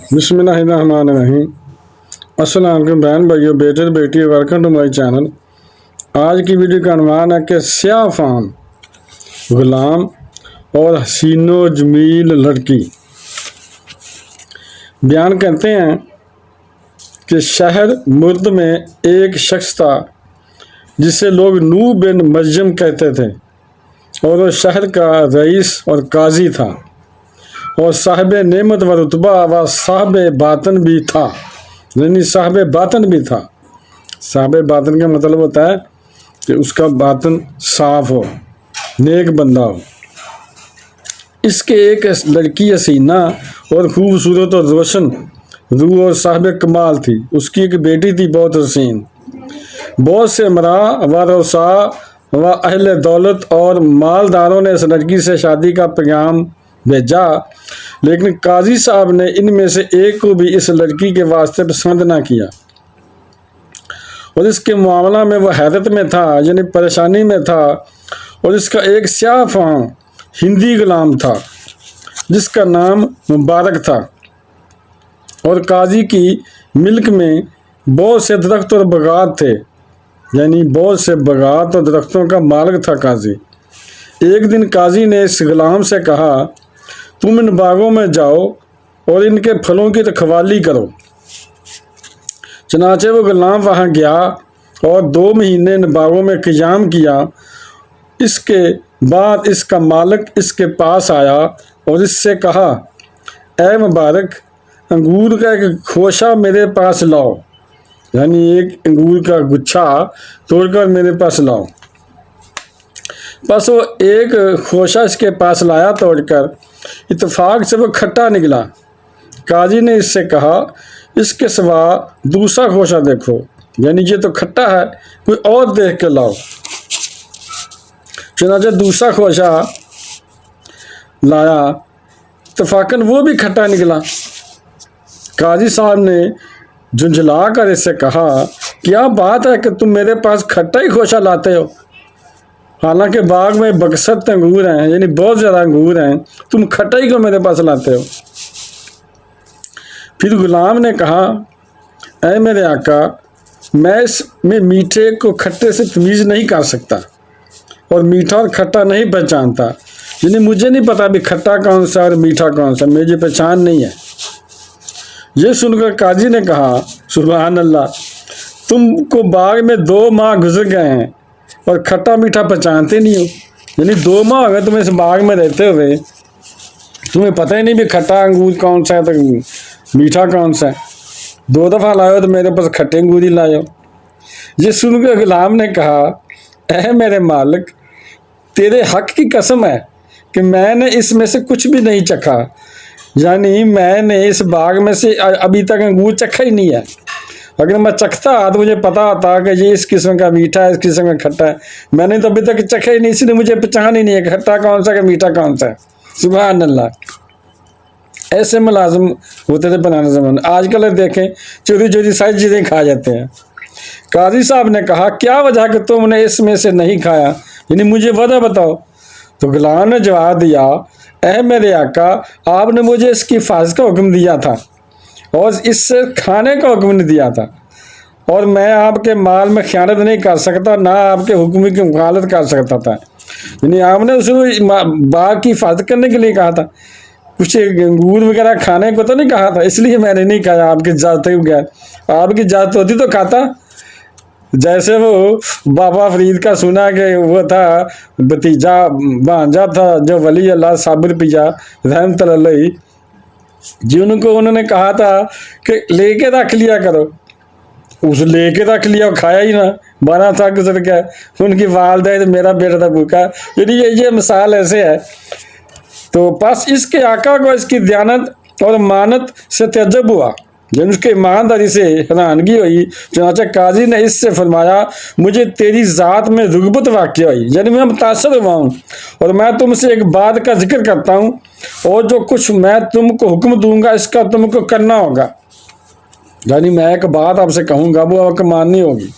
بسم اللہ الرحمن الرحیم۔ السلام علیکم بہن بھائیو، بیٹے اور بیٹی، ویلکم ٹو مائی چینل۔ آج کی ویڈیو کا عنوان ہے کہ سیاہ فام غلام اور حسین و جمیل لڑکی۔ بیان کرتے ہیں کہ شہر مرد میں ایک شخص تھا جسے لوگ نوح بن مریم کہتے تھے، اور وہ شہر کا رئیس اور قاضی تھا، اور صاحب نعمت و رتبہ و صاحب باطن بھی تھا، یعنی صاحب باطن بھی تھا۔ صاحب باطن کا مطلب ہوتا ہے کہ اس کا باطن صاف ہو، نیک بندہ ہو۔ اس کے ایک لڑکی حسینہ اور خوبصورت اور روشن روح اور صاحب کمال تھی۔ اس کی ایک بیٹی تھی بہت حسین۔ بہت سے امراء و رؤساء و اہل دولت اور مالداروں نے اس لڑکی سے شادی کا پیغام بھیجا، لیکن قاضی صاحب نے ان میں سے ایک کو بھی اس لڑکی کے واسطے پسند نہ کیا، اور اس کے معاملہ میں وہ حیرت میں تھا، یعنی پریشانی میں تھا۔ اور اس کا ایک سیاہ فام ہندی غلام تھا جس کا نام مبارک تھا، اور قاضی کی ملک میں بہت سے درخت اور باغات تھے، یعنی بہت سے باغات اور درختوں کا مالک تھا قاضی۔ ایک دن قاضی نے اس غلام سے کہا، تم ان باغوں میں جاؤ اور ان کے پھلوں کی رکھوالی کرو۔ چنانچہ وہ غلام وہاں گیا اور 2 مہینے ان باغوں میں قیام کیا۔ اس کے بعد اس کا مالک اس کے پاس آیا اور اس سے کہا، اے مبارک، انگور کا ایک خوشہ میرے پاس لاؤ، یعنی ایک انگور کا گچھا توڑ کر میرے پاس لاؤ۔ بس وہ ایک خوشہ اس کے پاس لایا توڑ کر، اتفاق سے وہ کھٹا نکلا۔ قاضی نے اس سے کہا، اس کے سوا دوسرا خوشہ دیکھو، یعنی یہ تو کھٹا ہے، کوئی اور دیکھ کے لاؤ۔ چنانچہ دوسرا خوشہ لایا، اتفاقاً وہ بھی کھٹا نکلا۔ قاضی صاحب نے جھنجھلا کر اس سے کہا، کیا بات ہے کہ تم میرے پاس کھٹا ہی خوشہ لاتے ہو، حالانکہ باغ میں بکثرت انگور ہیں، یعنی بہت زیادہ انگور ہیں، تم کھٹا ہی کو میرے پاس لاتے ہو۔ پھر غلام نے کہا، اے میرے آقا، میں اس میں میٹھے کو کھٹے سے تمیز نہیں کر سکتا، اور میٹھا اور کھٹا نہیں پہچانتا، یعنی مجھے نہیں پتا بھی کھٹا کون سا اور میٹھا کون سا، مجھے پہچان نہیں ہے۔ یہ سن کر قاضی نے کہا، سبحان اللہ، تم کو باغ میں 2 ماہ گزر گئے ہیں اور کھٹا میٹھا پہچانتے نہیں ہو، یعنی 2 ماہ ہو گئے تمہیں اس باغ میں رہتے ہوئے، تمہیں پتہ ہی نہیں بھی کھٹا انگور کون سا ہے تو میٹھا کون سا ہے، 2 دفعہ لائے ہو تو میرے پاس کھٹے انگور ہی لائے ہو۔ یہ سن کر غلام نے کہا، اے میرے مالک، تیرے حق کی قسم ہے کہ میں نے اس میں سے کچھ بھی نہیں چکھا، یعنی میں نے اس باغ میں سے ابھی تک انگور چکھا ہی نہیں ہے۔ اگر میں چکھتا تو مجھے پتا ہوتا کہ یہ اس قسم کا میٹھا ہے، اس قسم کا کھٹا ہے، میں نے تو ابھی تک چکھا ہی نہیں، اس لیے مجھے پہچان ہی نہیں ہے کہ کھٹا کون سا کہ میٹھا کون سا ہے۔ سبحان اللہ، ایسے ملازم ہوتے تھے پرانے زمانے۔ آج کل دیکھیں چوری چوری ساری چیزیں کھا جاتے ہیں۔ قاضی صاحب نے کہا، کیا وجہ کہ تم نے اس میں سے نہیں کھایا، یعنی مجھے وجہ بتاؤ۔ تو غلام نے جواب دیا، اے میرے آقا، آپ نے مجھے اس کی حفاظت کا حکم دیا تھا اور اس سے کھانے کا حکم نہیں دیا تھا، اور میں آپ کے مال میں خیانت نہیں کر سکتا، نہ آپ کے حکم کی مخالفت کر سکتا تھا، یعنی آپ نے اس کو باغ کی حفاظت کرنے کے لیے کہا تھا، کچھ انگور وغیرہ کھانے کو تو نہیں کہا تھا، اس لیے میں نے نہیں کھایا آپ کی اجازت کے بغیر۔ آپ کی اجازت ہوتی تو کھاتا۔ جیسے وہ بابا فرید کا سنا کہ وہ تھا بھتیجا بھانجا تھا جو ولی اللہ صابر پیا رحمت اللہ علیہ، جن کو انہوں نے کہا تھا کہ لے کے رکھ لیا کرو، اس لے کے رکھ لیا، کھایا ہی نہ، 12 سال گزر گئے، ان کی والدہ تو میرا بیٹا تھا بھوکا، یعنی یہ مثال ایسے ہے۔ تو بس اس کے آقا کو اس کی دیانت اور امانت سے تعجب ہوا، جب اس کے ایمانداری سے حیرانگی ہوئی۔ چنانچہ قاضی نے اس سے فرمایا، مجھے تیری ذات میں رغبت واقع ہوئی، یعنی میں متاثر ہوا ہوں، اور میں تم سے ایک بات کا ذکر کرتا ہوں، اور جو کچھ میں تم کو حکم دوں گا اس کا تم کو کرنا ہوگا، یعنی میں ایک بات آپ سے کہوں گا وہ آپ کو ماننی ہوگی۔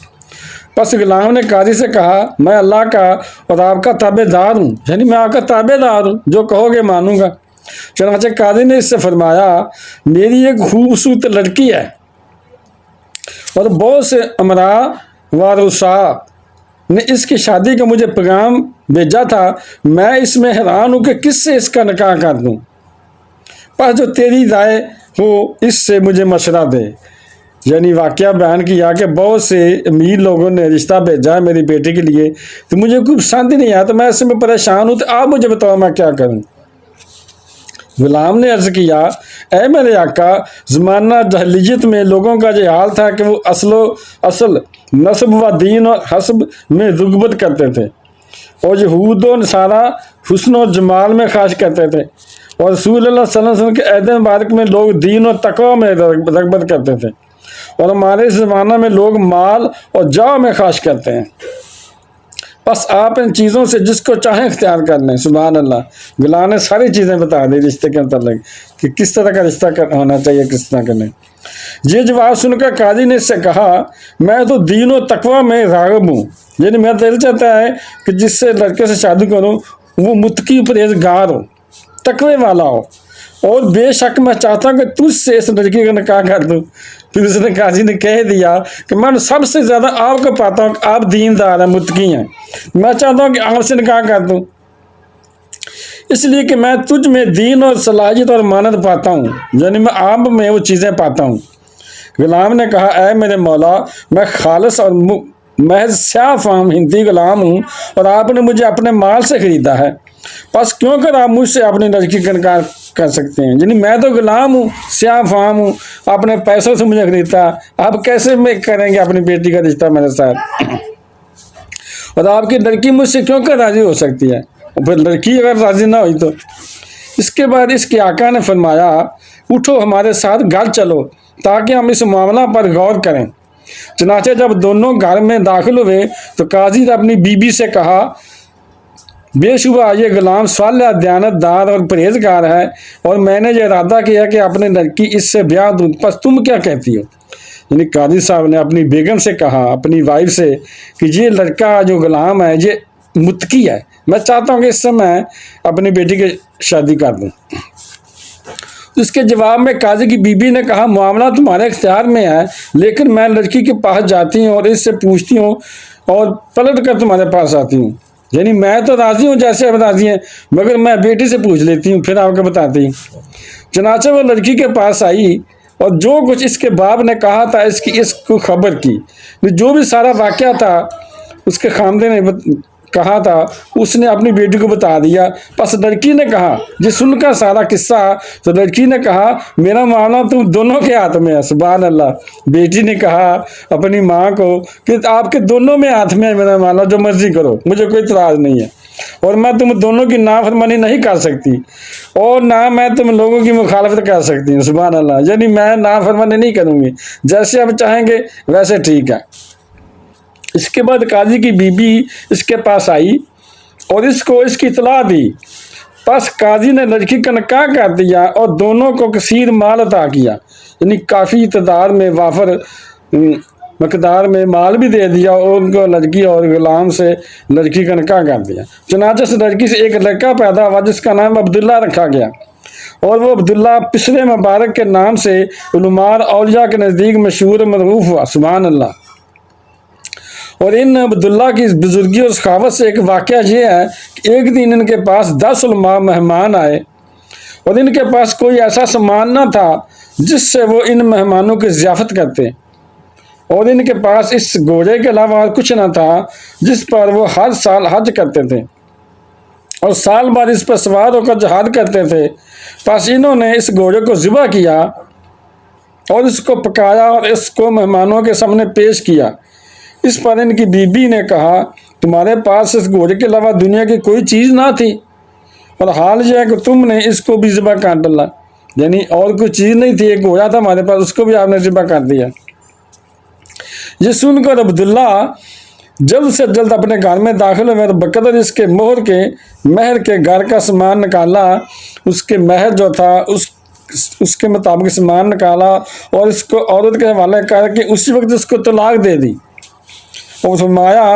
پس غلام نے قاضی سے کہا، میں اللہ کا اور آپ کا تابع دار ہوں، یعنی میں آپ کا تابع دار ہوں، جو کہو گے مانوں گا۔ چنانچہ قاضی نے اس سے فرمایا میری ایک خوبصورت لڑکی ہے اور بہت سے امراء وارثا نے اس کی شادی کا مجھے پیغام بھیجا تھا، میں اس میں حیران ہوں کہ کس سے اس کا نکاح کر دوں، بس جو تیری رائے ہو اس سے مجھے مشورہ دے۔ یعنی واقعہ بیان کیا کہ بہت سے امیر لوگوں نے رشتہ بھیجا ہے میری بیٹی کے لیے، تو مجھے کوئی پسند ہی نہیں آیا، تو میں اس میں پریشان ہوں، تو آپ مجھے بتاؤ میں کیا کروں۔ غلام نے عرض کیا اے میرے آقا، زمانہ جاہلیت میں لوگوں کا یہ حال تھا کہ وہ اصل نسب و دین اور حسب میں رغبت کرتے تھے، اور یہود و نصارہ حسن و جمال میں خواہش کرتے تھے، اور رسول اللہ صلی اللہ علیہ وسلم کے عہد مبارک میں لوگ دین و تقوی میں رغبت کرتے تھے، اور ہمارے اس زمانہ میں لوگ مال اور جاہ میں خواہش کرتے ہیں، بس آپ ان چیزوں سے جس کو چاہیں اختیار کر لیں۔ سبحان اللہ، غلام نے ساری چیزیں بتا دی رشتے کے متعلق کہ کس طرح کا رشتہ ہونا چاہیے، کس طرح کا نہیں۔ یہ جواب سن کر قاضی نے اس سے کہا میں تو دین و تقوی میں راغب ہوں، یعنی میرا دل چاہتا ہے کہ جس سے لڑکے سے شادی کروں وہ متقی پرہیزگار ہو، تقوی والا ہو، اور بے شک میں چاہتا ہوں کہ تجھ سے اس لڑکی کا نکاح کر دوں۔ پھر اس نے قاضی نے کہہ دیا کہ میں سب سے زیادہ آپ کو پاتا ہوں کہ آپ دیندار ہیں، متقی ہیں، میں چاہتا ہوں کہ آپ سے نکاح کر دوں، اس لیے کہ میں تجھ میں دین اور صلاحیت اور مانت پاتا ہوں، یعنی میں آپ میں وہ چیزیں پاتا ہوں۔ غلام نے کہا اے میرے مولا، میں خالص اور محض سیاہ فام ہندی غلام ہوں، اور آپ نے مجھے اپنے مال سے خریدا ہے، بس کیوں کر آپ مجھ سے اپنی لڑکی کا نکاح کر سکتے ہیں؟ یعنی میں تو غلام ہوں، سیاہ فام ہوں، اپنے پیسوں سے مجھے خریدتا، آپ کیسے میں کریں گے اپنی بیٹی کا رشتہ میرے ساتھ؟ اور آپ کی لڑکی مجھ سے کیوں کر راضی ہو سکتی ہے؟ اور پھر لڑکی اگر راضی نہ ہوئی تو؟ اس کے بعد اس کے آقا نے فرمایا اٹھو ہمارے ساتھ گھر چلو تاکہ ہم اس معاملہ پر غور کریں۔ چنانچہ جب دونوں گھر میں داخل ہوئے تو قاضی نے اپنی بیوی سے کہا بے شبہ یہ غلام صالح، دیانت دار اور پرہیزگار ہے، اور میں نے یہ ارادہ کیا کہ اپنی لڑکی اس سے بیاہ دوں، پس تم کیا کہتی ہو؟ یعنی قاضی صاحب نے اپنی بیگم سے کہا، اپنی وائف سے، کہ یہ لڑکا جو غلام ہے یہ متقی ہے، میں چاہتا ہوں کہ اس سے میں اپنی بیٹی کی شادی کر دوں۔ اس کے جواب میں قاضی کی بیوی نے کہا معاملہ تمہارے اختیار میں ہے، لیکن میں لڑکی کے پاس جاتی ہوں اور اس سے پوچھتی ہوں اور پلٹ کر تمہارے پاس آتی ہوں، یعنی میں تو راضی ہوں جیسے آپ راضی ہیں، مگر میں بیٹی سے پوچھ لیتی ہوں پھر آپ کو بتاتی ہوں۔ چنانچہ وہ لڑکی کے پاس آئی اور جو کچھ اس کے باپ نے کہا تھا اس کو خبر کی، جو بھی سارا واقعہ تھا اس کے خامدے نے کہا تھا اس نے اپنی بیٹی کو بتا دیا۔ پس لڑکی نے کہا یہ سن کر سارا قصہ، تو لڑکی نے کہا میرا معاملہ تم دونوں کے ہاتھ میں ہے۔ سبحان اللہ۔ بیٹی نے کہا اپنی ماں کو کہ آپ کے دونوں میں ہاتھ میں ہے میرا معاملہ، جو مرضی کرو، مجھے کوئی اعتراض نہیں ہے، اور میں تم دونوں کی نافرمانی نہیں کر سکتی، اور نہ میں تم لوگوں کی مخالفت کر سکتی ہوں۔ سبحان اللہ، یعنی میں نافرمانی نہیں کروں گی، جیسے آپ چاہیں گے ویسے ٹھیک ہے۔ اس کے بعد قاضی کی بیوی اس کے پاس آئی اور اس کو اس کی اطلاع دی، پس قاضی نے لڑکی کا نکاح کر دیا اور دونوں کو کثیر مال عطا کیا، یعنی کافی تعداد میں وافر مقدار میں مال بھی دے دیا، اور ان کو لڑکی اور غلام سے لڑکی کا نکاح کر دیا۔ چنانچہ اس لڑکی سے ایک لڑکا پیدا ہوا جس کا نام عبداللہ رکھا گیا، اور وہ عبداللہ پسر مبارک کے نام سے علماء اولیاء کے نزدیک مشہور معروف ہوا۔ سبحان اللہ۔ اور ان عبداللہ کی بزرگی اور سخاوت سے ایک واقعہ یہ ہے کہ ایک دن ان کے پاس 10 علماء مہمان آئے، اور ان کے پاس کوئی ایسا سامان نہ تھا جس سے وہ ان مہمانوں کی ضیافت کرتے، اور ان کے پاس اس گھوڑے کے علاوہ اور کچھ نہ تھا جس پر وہ ہر سال حج کرتے تھے، اور سال بعد اس پر سوار ہو کر جہاد کرتے تھے۔ پس انہوں نے اس گھوڑے کو ذبح کیا اور اس کو پکایا اور اس کو مہمانوں کے سامنے پیش کیا۔ اس پر ان کی بیوی نے کہا تمہارے پاس اس گھوڑے کے علاوہ دنیا کی کوئی چیز نہ تھی، اور حال یہ ہے کہ تم نے اس کو بھی ذبح کر ڈالا، یعنی اور کوئی چیز نہیں تھی، ایک گھوڑا تھا ہمارے پاس، اس کو بھی آپ نے ذبح کر دیا۔ یہ سن کر عبداللہ جلد سے جلد اپنے گھر میں داخل ہوئے اور بقدر اس کے مہر کے گھر کا سامان نکالا، اس کے مہر جو تھا اس کے مطابق سامان نکالا، اور اس کو عورت کے حوالے کر کے اسی وقت اس کو طلاق دے دی، اور فرمایا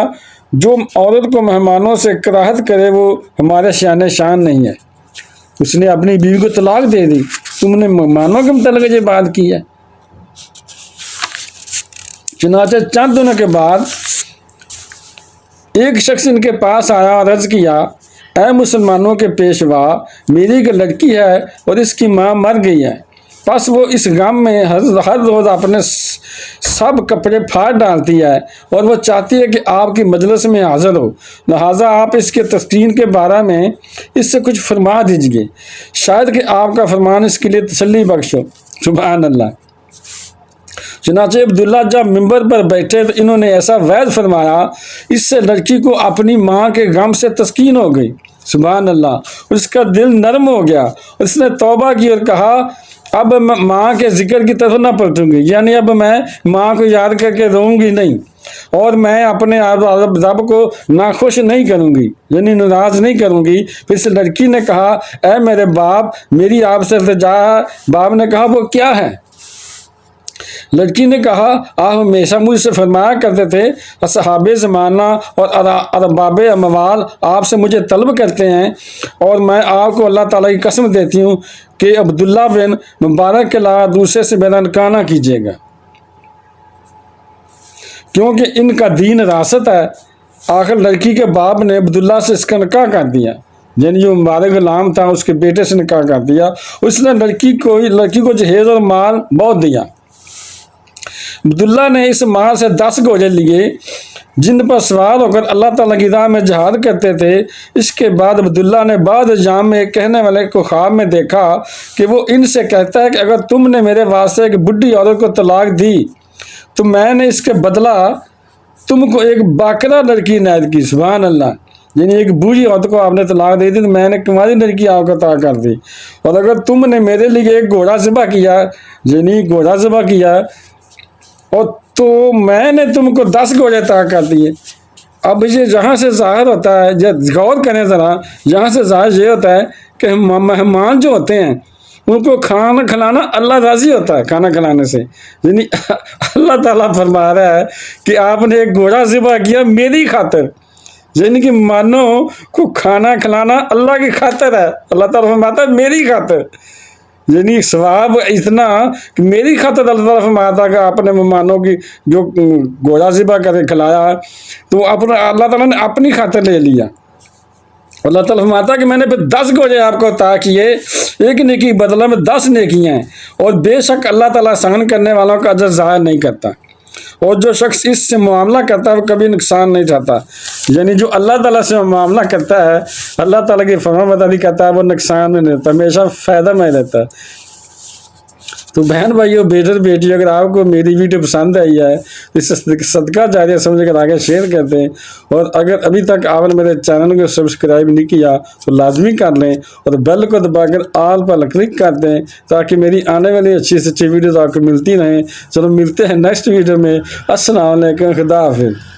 جو عورت کو مہمانوں سے کراہت کرے وہ ہمارے شان نہیں ہے۔ اس نے اپنی بیوی کو طلاق دے دی، تم نے مانو کہ متعلق یہ بات کی ہے۔ چنانچہ چند دنوں کے بعد ایک شخص ان کے پاس آیا اور عرض کیا، اے مسلمانوں کے پیشوا، میری ایک لڑکی ہے اور اس کی ماں مر گئی ہے، پس وہ اس غم میں ہر روز اپنے سب کپڑے پھاڑ ڈالتی ہے اور وہ چاہتی ہے کہ آپ کی مجلس میں حاضر ہو، لہٰذا آپ اس کے تسکین کے بارے میں اس سے کچھ فرما دیجیے، شاید کہ آپ کا فرمان اس کے لیے تسلی بخش ہو۔ سبحان اللہ۔ چنانچہ عبداللہ جب ممبر پر بیٹھے تو انہوں نے ایسا وعظ فرمایا، اس سے لڑکی کو اپنی ماں کے غم سے تسکین ہو گئی۔ سبحان اللہ۔ اس کا دل نرم ہو گیا، اس نے توبہ کی اور کہا، اب میں ماں کے ذکر کی طرف نہ پلٹوں گی، یعنی اب میں ماں کو یاد کر کے روؤں گی نہیں، اور میں اپنے رب کو ناخوش نہیں کروں گی، یعنی ناراض نہیں کروں گی۔ پھر اس لڑکی نے کہا، اے میرے باپ، میری آپ سے التجا ہے۔ باپ نے کہا، وہ کیا ہے؟ لڑکی نے کہا، آپ ہمیشہ مجھ سے فرمایا کرتے تھے، اصحاب زمانہ اور ارباب اموال آپ سے مجھے طلب کرتے ہیں، اور میں آپ کو اللہ تعالیٰ کی قسم دیتی ہوں کہ عبداللہ بن مبارک کے علاوہ دوسرے سے میرا نکاح نہ کیجیے گا، کیونکہ ان کا دین راست ہے۔ آخر لڑکی کے باپ نے عبداللہ سے اس کا نکاح کر دیا، یعنی جو مبارک غلام تھا اس کے بیٹے سے نکاح کر دیا۔ اس نے لڑکی کو جہیز اور مال بہت دیا۔ عبداللہ نے اس مال سے 10 گھوڑے لیے جن پر سوار ہو کر اللہ تعالیٰ کی راہ میں جہاد کرتے تھے۔ اس کے بعد عبداللہ نے بعد جام میں ایک کہنے والے کو خواب میں دیکھا کہ وہ ان سے کہتا ہے کہ اگر تم نے میرے واسطے ایک بڈھی عورت کو طلاق دی تو میں نے اس کے بدلہ تم کو ایک باکرہ لڑکی عنایت کی۔ سبحان اللہ۔ یعنی ایک بوڑھی عورت کو آپ نے طلاق دے دی تو میں نے کنواری لڑکی آپ کو عطا کر دی، اور اگر تم نے میرے لیے ایک گھوڑا ذبح کیا، یعنی گھوڑا ذبح کیا، اور تو میں نے تم کو 10 گھوڑے عطا کر دیے۔ اب یہ جہاں سے ظاہر ہوتا ہے، غور کریں ذرا، یہاں سے ظاہر یہ ہوتا ہے کہ مہمان جو ہوتے ہیں ان کو کھانا کھلانا اللہ راضی ہوتا ہے، کھانا کھلانے سے، یعنی اللہ تعالیٰ فرما رہا ہے کہ آپ نے ایک گھوڑا ذبح کیا میری خاطر، یعنی کہ مانو کو کھانا کھلانا اللہ کی خاطر ہے۔ اللہ تعالیٰ فرماتا ہے میری خاطر، یعنی ثواب اتنا کہ میری خاطر اللہ تعالیٰ فرماتا کہ آپ نے مہمانوں کی جو گھوڑا ذبح کر کے کھلایا تو اللہ تعالیٰ نے اپنی خاطر لے لیا۔ اللہ تعالیٰ فرماتا کہ میں نے پھر 10 گھوڑے آپ کو عطا کیے، ایک نیکی بدلہ میں 10 نیکیاں ہیں، اور بے شک اللہ تعالیٰ احسان کرنے والوں کا اجر ضائع نہیں کرتا، اور جو شخص اس سے معاملہ کرتا ہے وہ کبھی نقصان نہیں چاہتا۔ یعنی جو اللہ تعالیٰ سے معاملہ کرتا ہے، اللہ تعالیٰ کی فرما برداری کرتا ہے، وہ نقصان میں نہیں رہتا، ہمیشہ فائدہ میں رہتا ہے۔ تو بہن بھائیو، بیٹر بیٹی، اگر آپ کو میری ویڈیو پسند آئی ہے تو اس صدقہ جاریہ سمجھ کر آگے شیئر کر دیں، اور اگر ابھی تک آپ نے میرے چینل کو سبسکرائب نہیں کیا تو لازمی کر لیں، اور بیل کو دبا کر آل پر کلک کر دیں تاکہ میری آنے والی اچھی سے اچھی ویڈیوز آپ کو ملتی رہیں۔ چلو ملتے ہیں نیکسٹ ویڈیو میں۔ السلام علیکم، خدا حافظ۔